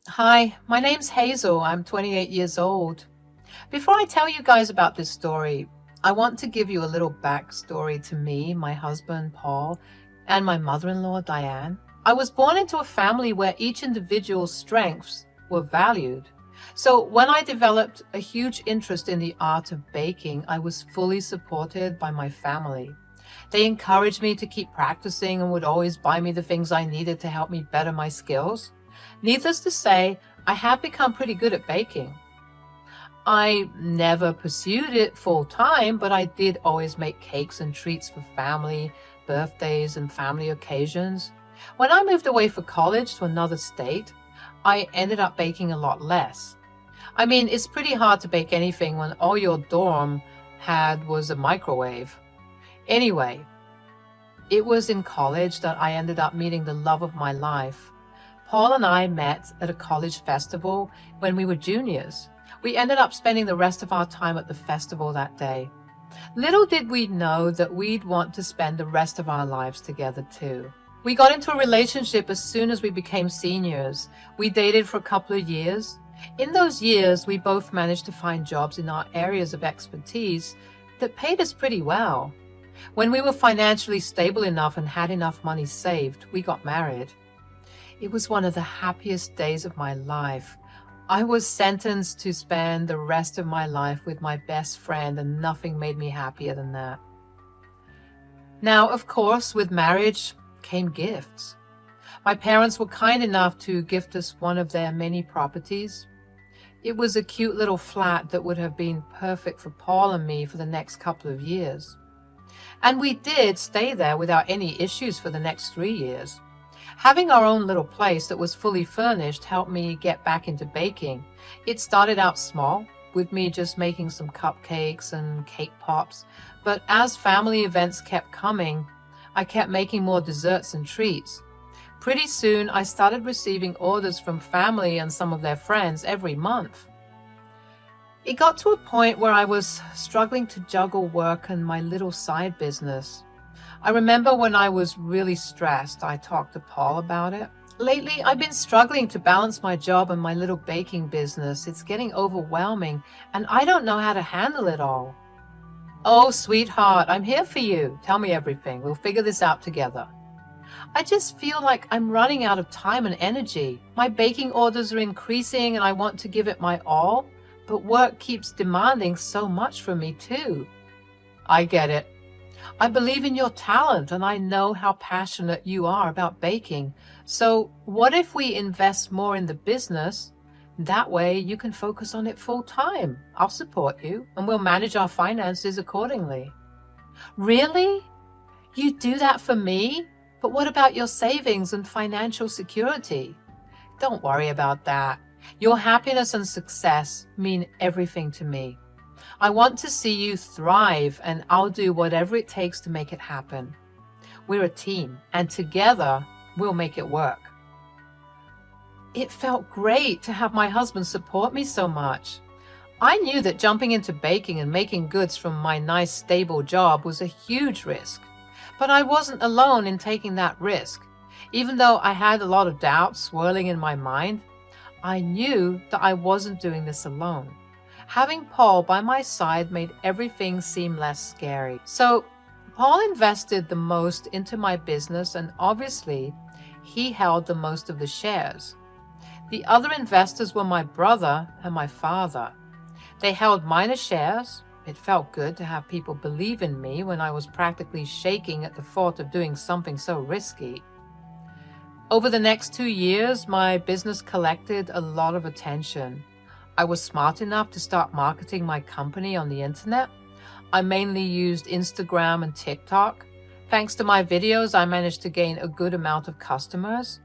Hi, my name's Hazel. I'm 28 years old. Before I tell you guys about this story, I want to give you a little backstory to me, my husband, Paul, and my mother-in-law, Diane. I was born into a family where each individual's strengths were valued. So when I developed a huge interest in the art of baking, I was fully supported by my family. They encouraged me to keep practicing and would always buy me the things I needed to help me better my skills. Needless to say, I have become pretty good at baking. I never pursued it full time, but I did always make cakes and treats for family, birthdays, and family occasions. When I moved away for college to another state, I ended up baking a lot less. I mean, it's pretty hard to bake anything when all your dorm had was a microwave. Anyway, it was in college that I ended up meeting the love of my life. Paul and I met at a college festival when we were juniors. We ended up spending the rest of our time at the festival that day. Little did we know that we'd want to spend the rest of our lives together too. We got into a relationship as soon as we became seniors. We dated for a couple of years. In those years, we both managed to find jobs in our areas of expertise that paid us pretty well. When we were financially stable enough and had enough money saved, we got married. It was one of the happiest days of my life. I was sentenced to spend the rest of my life with my best friend, and nothing made me happier than that. Now, of course, with marriage came gifts. My parents were kind enough to gift us one of their many properties. It was a cute little flat that would have been perfect for Paul and me for the next couple of years. And we did stay there without any issues for the next 3 years. Having our own little place that was fully furnished helped me get back into baking. It started out small, with me just making some cupcakes and cake pops, but as family events kept coming, I kept making more desserts and treats. Pretty soon, I started receiving orders from family and some of their friends every month. It got to a point where I was struggling to juggle work and my little side business. I remember when I was really stressed, I talked to Paul about it. Lately, I've been struggling to balance my job and my little baking business. It's getting overwhelming, and I don't know how to handle it all. Oh, sweetheart, I'm here for you. Tell me everything. We'll figure this out together. I just feel like I'm running out of time and energy. My baking orders are increasing and I want to give it my all, but work keeps demanding so much from me too. I get it. I believe in your talent and I know how passionate you are about baking. So what if we invest more in the business? That way you can focus on it full time. I'll support you and we'll manage our finances accordingly. Really? You do that for me? But what about your savings and financial security? Don't worry about that. Your happiness and success mean everything to me. I want to see you thrive, and I'll do whatever it takes to make it happen. We're a team, and together we'll make it work. It felt great to have my husband support me so much. I knew that jumping into baking and making goods from my nice, stable job was a huge risk. But I wasn't alone in taking that risk. Even though I had a lot of doubts swirling in my mind, I knew that I wasn't doing this alone. Having Paul by my side made everything seem less scary. So Paul invested the most into my business, and obviously he held the most of the shares. The other investors were my brother and my father. They held minor shares. It felt good to have people believe in me when I was practically shaking at the thought of doing something so risky. Over the next 2 years, my business collected a lot of attention. I was smart enough to start marketing my company on the internet. I mainly used Instagram and TikTok. Thanks to my videos, I managed to gain a good amount of customers.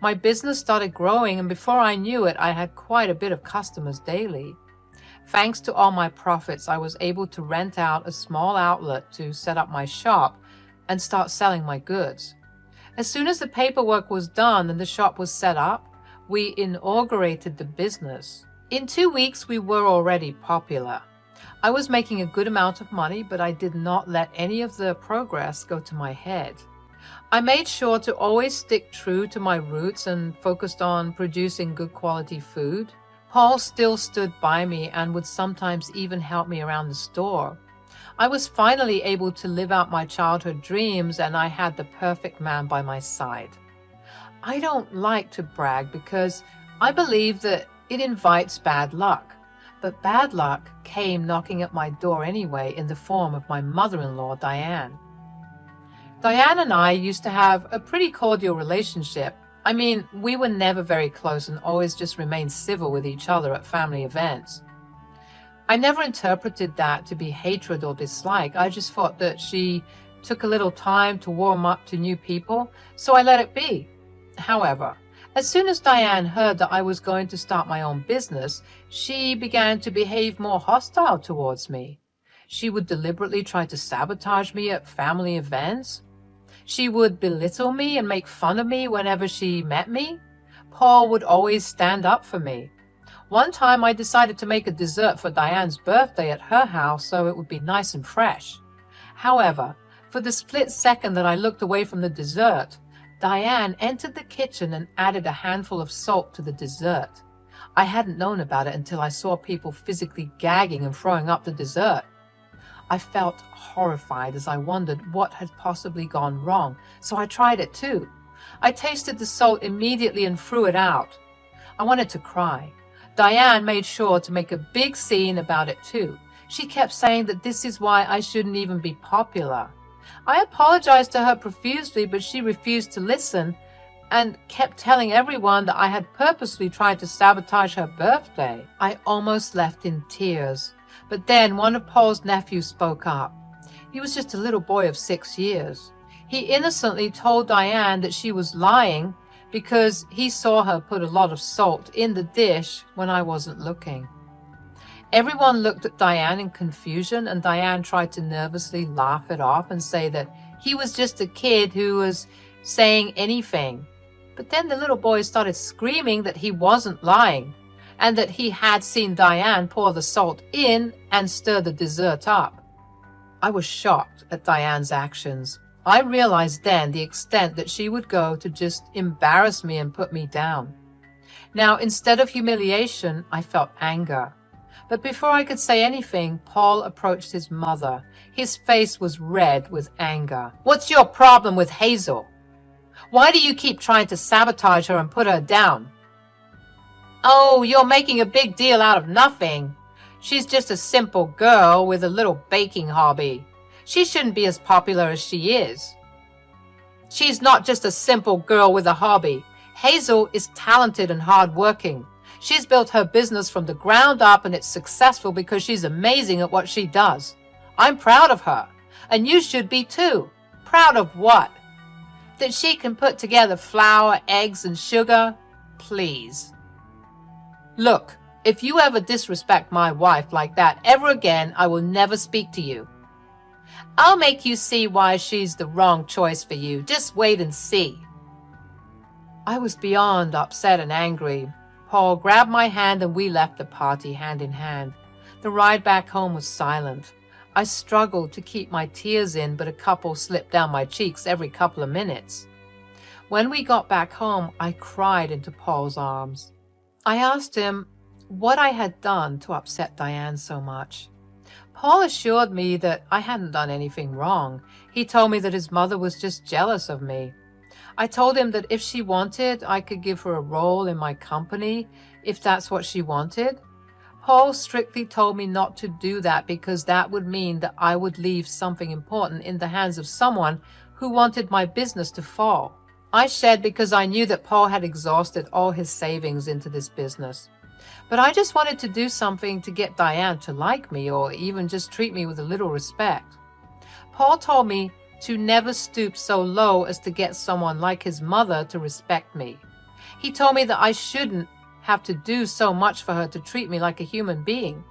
My business started growing, and before I knew it, I had quite a bit of customers daily. Thanks to all my profits, I was able to rent out a small outlet to set up my shop and start selling my goods. As soon as the paperwork was done and the shop was set up, we inaugurated the business. In 2 weeks, we were already popular. I was making a good amount of money, but I did not let any of the progress go to my head. I made sure to always stick true to my roots and focused on producing good quality food. Paul still stood by me and would sometimes even help me around the store. I was finally able to live out my childhood dreams, and I had the perfect man by my side. I don't like to brag because I believe that it invites bad luck. But bad luck came knocking at my door anyway in the form of my mother-in-law, Diane. Diane and I used to have a pretty cordial relationship. I mean, we were never very close and always just remained civil with each other at family events. I never interpreted that to be hatred or dislike. I just thought that she took a little time to warm up to new people, so I let it be. However, as soon as Diane heard that I was going to start my own business, she began to behave more hostile towards me. She would deliberately try to sabotage me at family events. She would belittle me and make fun of me whenever she met me. Paul would always stand up for me. One time I decided to make a dessert for Diane's birthday at her house so it would be nice and fresh. However, for the split second that I looked away from the dessert, Diane entered the kitchen and added a handful of salt to the dessert. I hadn't known about it until I saw people physically gagging and throwing up the dessert. I felt horrified as I wondered what had possibly gone wrong, so I tried it too. I tasted the salt immediately and threw it out. I wanted to cry. Diane made sure to make a big scene about it too. She kept saying that this is why I shouldn't even be popular. I apologized to her profusely, but she refused to listen and kept telling everyone that I had purposely tried to sabotage her birthday. I almost left in tears, but then one of Paul's nephews spoke up. He was just a little boy of 6 years. He innocently told Diane that she was lying because he saw her put a lot of salt in the dish when I wasn't looking. Everyone looked at Diane in confusion, and Diane tried to nervously laugh it off and say that he was just a kid who was saying anything. But then the little boy started screaming that he wasn't lying and that he had seen Diane pour the salt in and stir the dessert up. I was shocked at Diane's actions. I realized then the extent that she would go to just embarrass me and put me down. Now, instead of humiliation, I felt anger. But before I could say anything, Paul approached his mother. His face was red with anger. "What's your problem with Hazel? Why do you keep trying to sabotage her and put her down?" "Oh, you're making a big deal out of nothing. She's just a simple girl with a little baking hobby. She shouldn't be as popular as she is." "She's not just a simple girl with a hobby. Hazel is talented and hardworking. She's built her business from the ground up, and it's successful because she's amazing at what she does. I'm proud of her, and you should be too." "Proud of what? That she can put together flour, eggs, and sugar? Please." "Look, if you ever disrespect my wife like that ever again, I will never speak to you." "I'll make you see why she's the wrong choice for you. Just wait and see." I was beyond upset and angry. Paul grabbed my hand and we left the party hand in hand. The ride back home was silent. I struggled to keep my tears in, but a couple slipped down my cheeks every couple of minutes. When we got back home, I cried into Paul's arms. I asked him what I had done to upset Diane so much. Paul assured me that I hadn't done anything wrong. He told me that his mother was just jealous of me. I told him that if she wanted, I could give her a role in my company, if that's what she wanted. Paul strictly told me not to do that because that would mean that I would leave something important in the hands of someone who wanted my business to fall. I shed because I knew that Paul had exhausted all his savings into this business. But I just wanted to do something to get Diane to like me, or even just treat me with a little respect. Paul told me to never stoop so low as to get someone like his mother to respect me. He told me that I shouldn't have to do so much for her to treat me like a human being.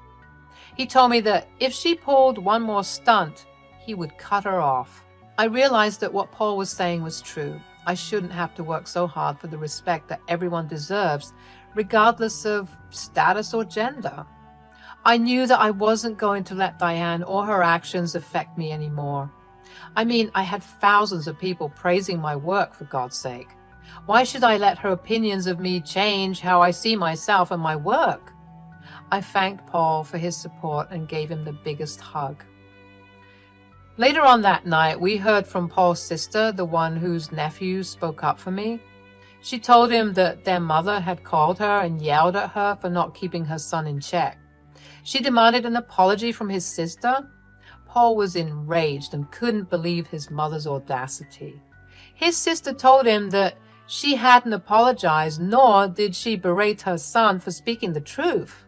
He told me that if she pulled one more stunt, he would cut her off. I realized that what Paul was saying was true. I shouldn't have to work so hard for the respect that everyone deserves, regardless of status or gender. I knew that I wasn't going to let Diane or her actions affect me anymore. I mean, I had thousands of people praising my work, for God's sake. Why should I let her opinions of me change how I see myself and my work? I thanked Paul for his support and gave him the biggest hug. Later on that night, we heard from Paul's sister, the one whose nephew spoke up for me. She told him that their mother had called her and yelled at her for not keeping her son in check. She demanded an apology from his sister. Paul was enraged and couldn't believe his mother's audacity. His sister told him that she hadn't apologized, nor did she berate her son for speaking the truth.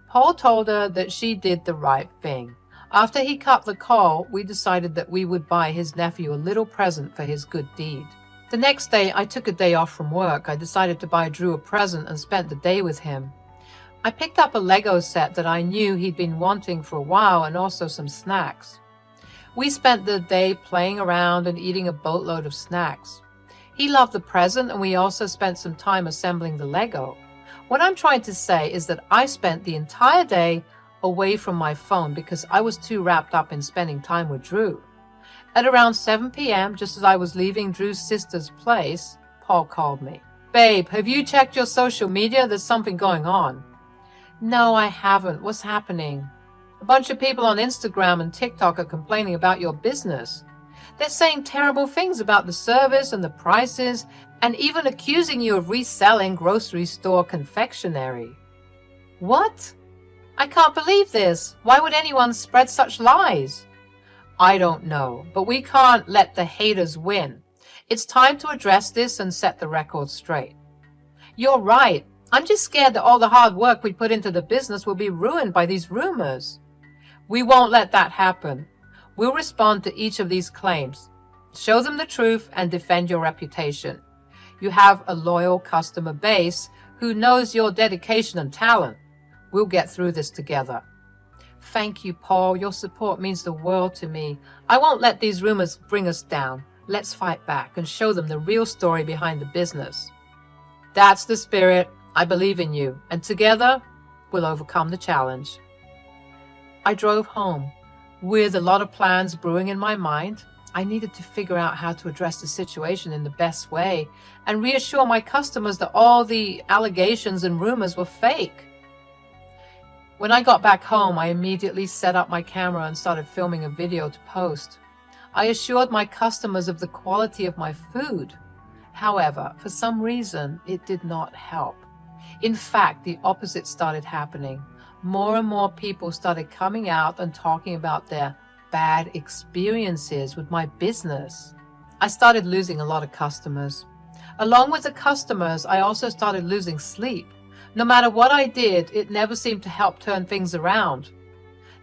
Paul told her that she did the right thing. After he cut the call, we decided that we would buy his nephew a little present for his good deed. The next day, I took a day off from work. I decided to buy Drew a present and spent the day with him. I picked up a Lego set that I knew he'd been wanting for a while and also some snacks. We spent the day playing around and eating a boatload of snacks. He loved the present, and we also spent some time assembling the Lego. What I'm trying to say is that I spent the entire day away from my phone because I was too wrapped up in spending time with Drew. At around 7 p.m., just as I was leaving Drew's sister's place, Paul called me. "Babe, have you checked your social media? There's something going on." "No, I haven't. What's happening?" "A bunch of people on Instagram and TikTok are complaining about your business. They're saying terrible things about the service and the prices, and even accusing you of reselling grocery store confectionery." "What? I can't believe this. Why would anyone spread such lies?" "I don't know, but we can't let the haters win. It's time to address this and set the record straight." "You're right. I'm just scared that all the hard work we put into the business will be ruined by these rumors." "We won't let that happen. We'll respond to each of these claims. Show them the truth and defend your reputation. You have a loyal customer base who knows your dedication and talent. We'll get through this together." "Thank you, Paul. Your support means the world to me. I won't let these rumors bring us down. Let's fight back and show them the real story behind the business." "That's the spirit. I believe in you, and together we'll overcome the challenge." I drove home with a lot of plans brewing in my mind. I needed to figure out how to address the situation in the best way and reassure my customers that all the allegations and rumors were fake. When I got back home, I immediately set up my camera and started filming a video to post. I assured my customers of the quality of my food. However, for some reason, it did not help. In fact, the opposite started happening. More and more people started coming out and talking about their bad experiences with my business. I started losing a lot of customers. Along with the customers, I also started losing sleep. No matter what I did, it never seemed to help turn things around.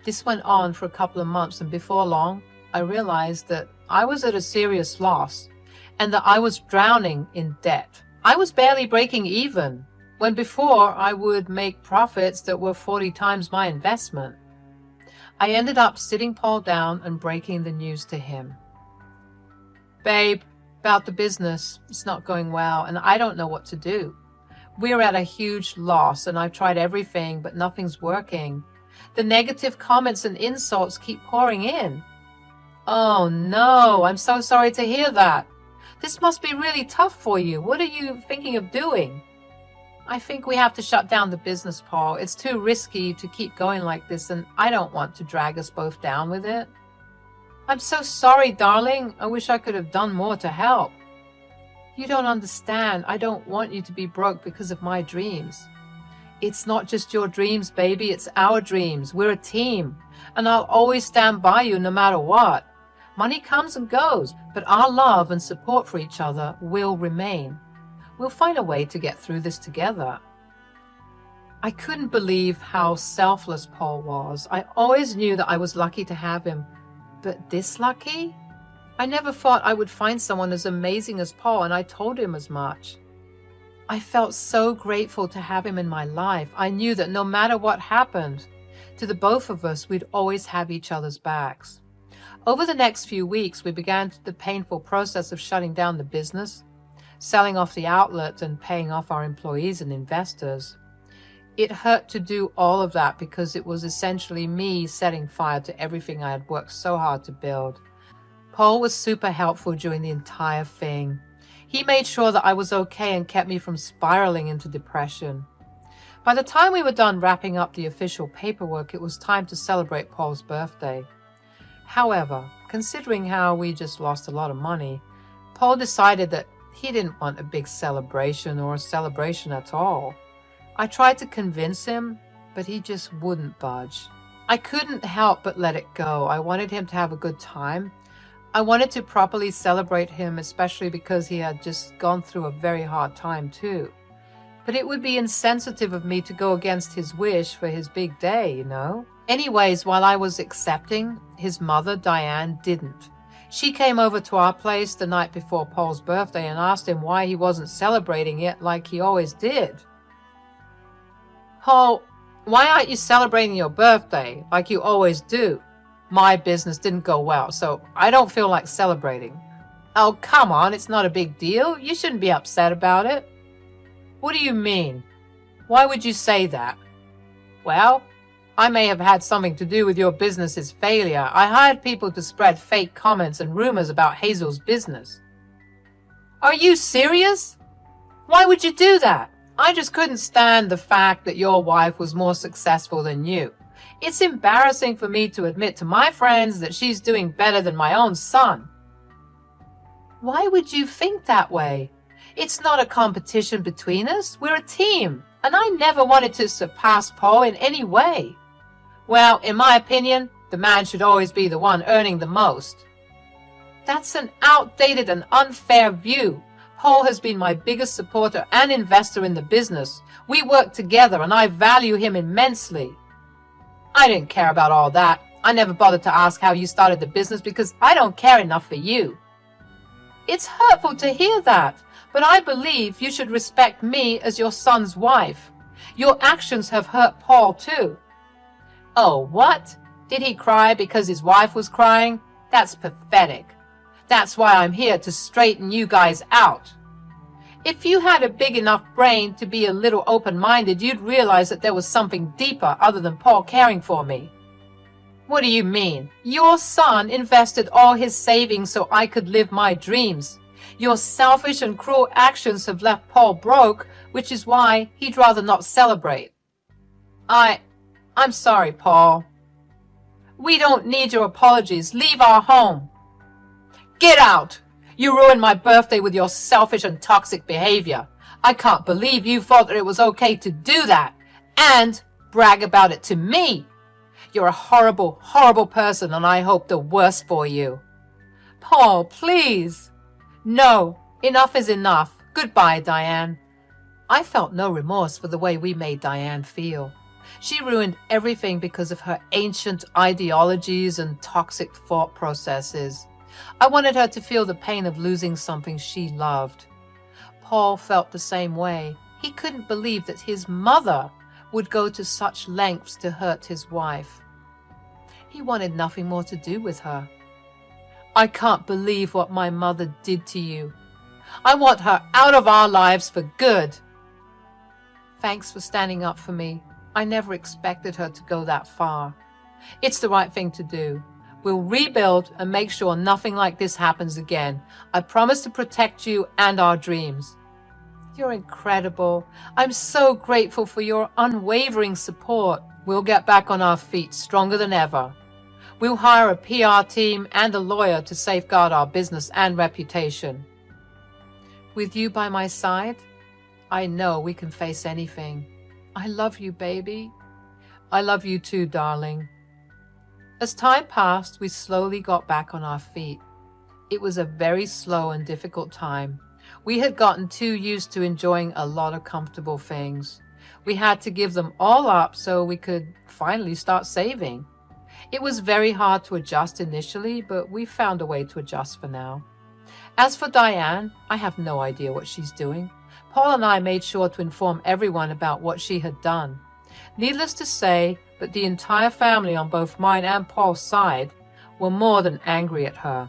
This went on for a couple of months, and before long, I realized that I was at a serious loss and that I was drowning in debt. I was barely breaking even, when before I would make profits that were 40 times my investment. I ended up sitting Paul down and breaking the news to him. "Babe, about the business, it's not going well, and I don't know what to do. We're at a huge loss, and I've tried everything, but nothing's working. The negative comments and insults keep pouring in." "Oh no, I'm so sorry to hear that. This must be really tough for you. What are you thinking of doing?" "I think we have to shut down the business, Paul. It's too risky to keep going like this, and I don't want to drag us both down with it." "I'm so sorry, darling. I wish I could have done more to help." "You don't understand. I don't want you to be broke because of my dreams." "It's not just your dreams, baby. It's our dreams. We're a team, and I'll always stand by you no matter what. Money comes and goes, but our love and support for each other will remain. We'll find a way to get through this together." I couldn't believe how selfless Paul was. I always knew that I was lucky to have him, but this lucky? I never thought I would find someone as amazing as Paul, and I told him as much. I felt so grateful to have him in my life. I knew that no matter what happened to the both of us, we'd always have each other's backs. Over the next few weeks, we began the painful process of shutting down the business, selling off the outlet, and paying off our employees and investors. It hurt to do all of that because it was essentially me setting fire to everything I had worked so hard to build. Paul was super helpful during the entire thing. He made sure that I was okay and kept me from spiraling into depression. By the time we were done wrapping up the official paperwork, it was time to celebrate Paul's birthday. However, considering how we just lost a lot of money, Paul decided that he didn't want a big celebration or a celebration at all. I tried to convince him, but he just wouldn't budge. I couldn't help but let it go. I wanted him to have a good time. I wanted to properly celebrate him, especially because he had just gone through a very hard time too. But it would be insensitive of me to go against his wish for his big day, you know? Anyways, while I was accepting, his mother, Diane, didn't. She came over to our place the night before Paul's birthday and asked him why he wasn't celebrating it like he always did. "Paul, why aren't you celebrating your birthday like you always do? My business didn't go well, so I don't feel like celebrating." "Oh, come on, it's not a big deal. You shouldn't be upset about it." "What do you mean? Why would you say that?" "Well, I may have had something to do with your business's failure. I hired people to spread fake comments and rumors about Hazel's business." "Are you serious? Why would you do that? I just couldn't stand the fact that your wife was more successful than you. It's embarrassing for me to admit to my friends that she's doing better than my own son." "Why would you think that way? It's not a competition between us. We're a team, and I never wanted to surpass Paul in any way." "Well, in my opinion, the man should always be the one earning the most." "That's an outdated and unfair view. Paul has been my biggest supporter and investor in the business. We work together, and I value him immensely." "I didn't care about all that. I never bothered to ask how you started the business because I don't care enough for you." "It's hurtful to hear that, but I believe you should respect me as your son's wife. Your actions have hurt Paul too." "Oh, what? Did he cry because his wife was crying? That's pathetic. That's why I'm here to straighten you guys out. If you had a big enough brain to be a little open-minded, you'd realize that there was something deeper other than Paul caring for me." "What do you mean? Your son invested all his savings so I could live my dreams. Your selfish and cruel actions have left Paul broke, which is why he'd rather not celebrate." I'm sorry, Paul." "We don't need your apologies. Leave our home." "Get out! You ruined my birthday with your selfish and toxic behavior. I can't believe you thought that it was okay to do that and brag about it to me. You're a horrible, horrible person, and I hope the worst for you." "Paul, please." "No, enough is enough. Goodbye, Diane." I felt no remorse for the way we made Diane feel. She ruined everything because of her ancient ideologies and toxic thought processes. I wanted her to feel the pain of losing something she loved. Paul felt the same way. He couldn't believe that his mother would go to such lengths to hurt his wife. He wanted nothing more to do with her. "I can't believe what my mother did to you. I want her out of our lives for good." "Thanks for standing up for me. I never expected her to go that far. It's the right thing to do. We'll rebuild and make sure nothing like this happens again. I promise to protect you and our dreams." "You're incredible. I'm so grateful for your unwavering support. We'll get back on our feet stronger than ever. We'll hire a PR team and a lawyer to safeguard our business and reputation. With you by my side, I know we can face anything. I love you, baby." "I love you too, darling." As time passed, we slowly got back on our feet. It was a very slow and difficult time. We had gotten too used to enjoying a lot of comfortable things. We had to give them all up so we could finally start saving. It was very hard to adjust initially, but we found a way to adjust for now. As for Diane, I have no idea what she's doing. Paul and I made sure to inform everyone about what she had done. Needless to say that the entire family on both mine and Paul's side were more than angry at her.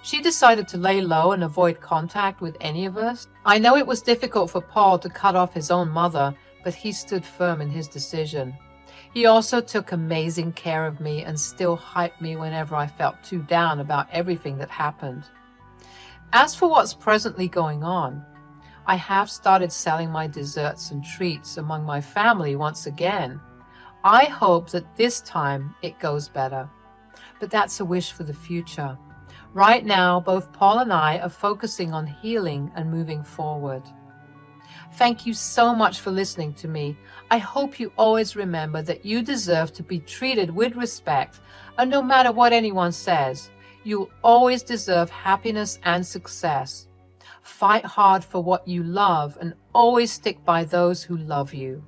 She decided to lay low and avoid contact with any of us. I know it was difficult for Paul to cut off his own mother, but he stood firm in his decision. He also took amazing care of me and still hyped me whenever I felt too down about everything that happened. As for what's presently going on, I have started selling my desserts and treats among my family once again. I hope that this time it goes better, but that's a wish for the future. Right now, both Paul and I are focusing on healing and moving forward. Thank you so much for listening to me. I hope you always remember that you deserve to be treated with respect, and no matter what anyone says, you'll always deserve happiness and success. Fight hard for what you love and always stick by those who love you.